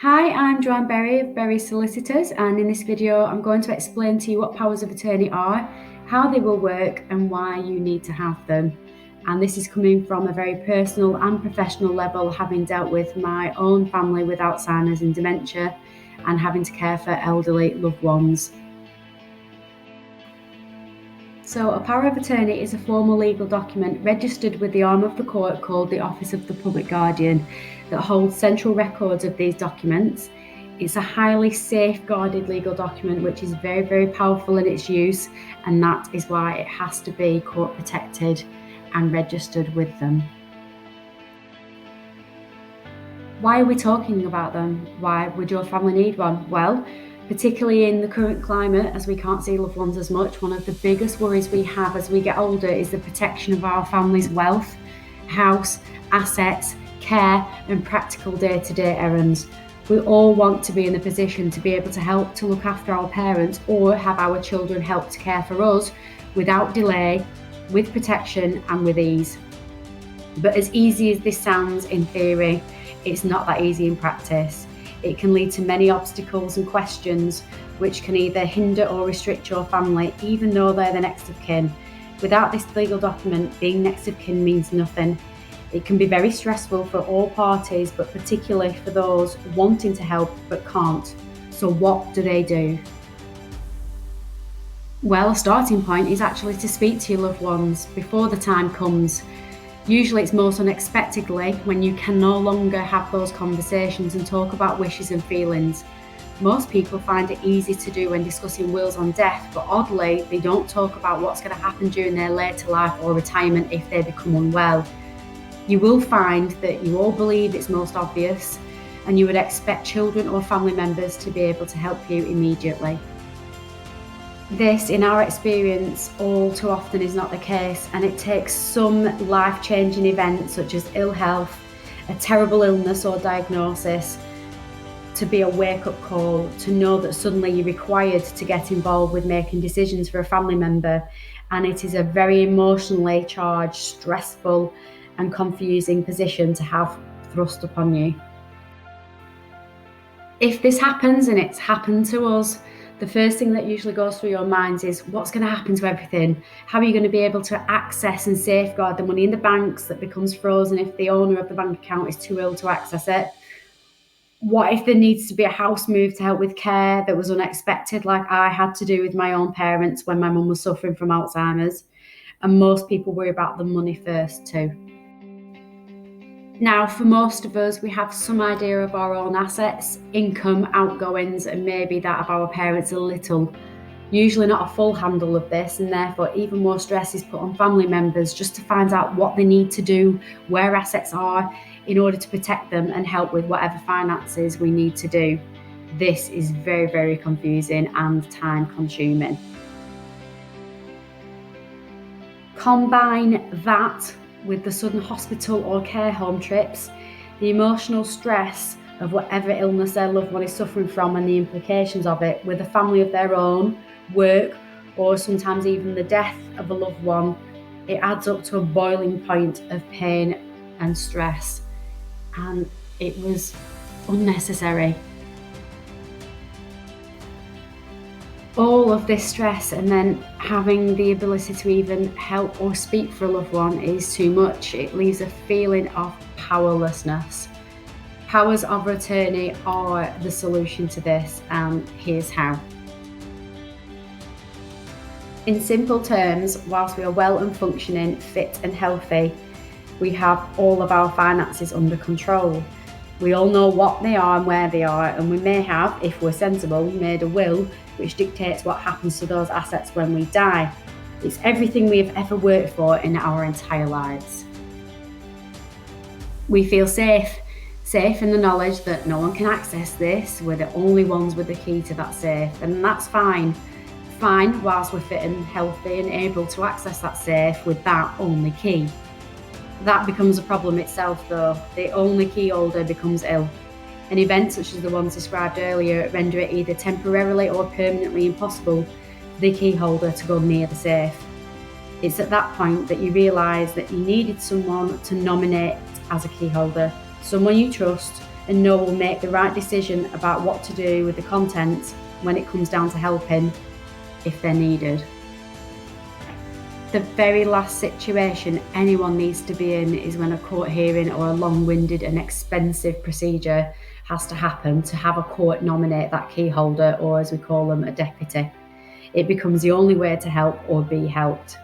Hi, I'm Joanne Berry of Berry Solicitors, and in this video I'm going to explain to you what powers of attorney are, how they will work and why you need to have them. And this is coming from a very personal and professional level, having dealt with my own family with Alzheimer's and dementia and having to care for elderly loved ones. So a power of attorney is a formal legal document registered with the arm of the court called the Office of the Public Guardian that holds central records of these documents. It's a highly safeguarded legal document which is very, very powerful in its use, and that is why it has to be court protected and registered with them. Why are we talking about them? Why would your family need one? Well, particularly in the current climate, as we can't see loved ones as much, one of the biggest worries we have as we get older is the protection of our family's wealth, house, assets, care, and practical day-to-day errands. We all want to be in a position to be able to help to look after our parents or have our children help to care for us without delay, with protection and with ease. But as easy as this sounds in theory, it's not that easy in practice. It can lead to many obstacles and questions which can either hinder or restrict your family, even though they're the next of kin. Without this legal document, being next of kin means nothing. It can be very stressful for all parties, but particularly for those wanting to help but can't. So what do? Well, a starting point is actually to speak to your loved ones before the time comes. Usually it's most unexpectedly when you can no longer have those conversations and talk about wishes and feelings. Most people find it easy to do when discussing wills on death, but oddly, they don't talk about what's going to happen during their later life or retirement if they become unwell. You will find that you all believe it's most obvious, and you would expect children or family members to be able to help you immediately. This, in our experience, all too often is not the case, and it takes some life-changing events such as ill health, a terrible illness or diagnosis, to be a wake-up call, to know that suddenly you're required to get involved with making decisions for a family member, and it is a very emotionally charged, stressful and confusing position to have thrust upon you. If this happens, and it's happened to us, the first thing that usually goes through your minds is what's going to happen to everything? How are you going to be able to access and safeguard the money in the banks that becomes frozen if the owner of the bank account is too ill to access it? What if there needs to be a house move to help with care that was unexpected, like I had to do with my own parents when my mum was suffering from Alzheimer's? And most people worry about the money first too. Now, for most of us, we have some idea of our own assets, income, outgoings, and maybe that of our parents a little. Usually not a full handle of this, and therefore even more stress is put on family members just to find out what they need to do, where assets are, in order to protect them and help with whatever finances we need to do. This is very, very confusing and time consuming. Combine that with the sudden hospital or care home trips, the emotional stress of whatever illness their loved one is suffering from and the implications of it, with a family of their own, work, or sometimes even the death of a loved one, it adds up to a boiling point of pain and stress. And it was unnecessary. All of this stress and then having the ability to even help or speak for a loved one is too much. It leaves a feeling of powerlessness. Powers of attorney are the solution to this, and here's how. In simple terms, whilst we are well and functioning, fit and healthy, we have all of our finances under control. We all know what they are and where they are, and we may have, if we're sensible, made a will which dictates what happens to those assets when we die. It's everything we have ever worked for in our entire lives. We feel safe in the knowledge that no one can access this. We're the only ones with the key to that safe, and that's fine. Fine whilst we're fit and healthy and able to access that safe with that only key. That becomes a problem itself though. The only key holder becomes ill. And events such as the ones described earlier render it either temporarily or permanently impossible for the key holder to go near the safe. It's at that point that you realise that you needed someone to nominate as a key holder, someone you trust, and know will make the right decision about what to do with the content when it comes down to helping if they're needed. The very last situation anyone needs to be in is when a court hearing or a long-winded and expensive procedure has to happen to have a court nominate that key holder, or as we call them, a deputy. It becomes the only way to help or be helped.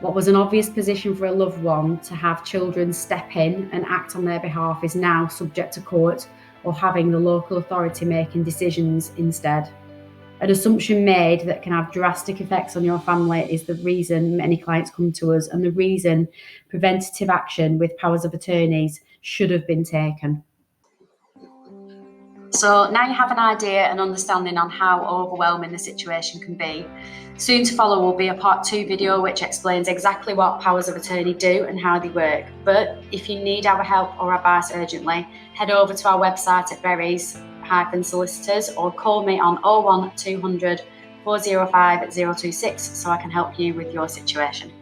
What was an obvious position for a loved one to have children step in and act on their behalf is now subject to court or having the local authority making decisions instead. An assumption made that can have drastic effects on your family is the reason many clients come to us, and the reason preventative action with powers of attorneys should have been taken. So now you have an idea and understanding on how overwhelming the situation can be. Soon to follow will be a part 2 video which explains exactly what powers of attorney do and how they work. But if you need our help or advice urgently, head over to our website at Berries-Solicitors or call me on 01200 405 026 so I can help you with your situation.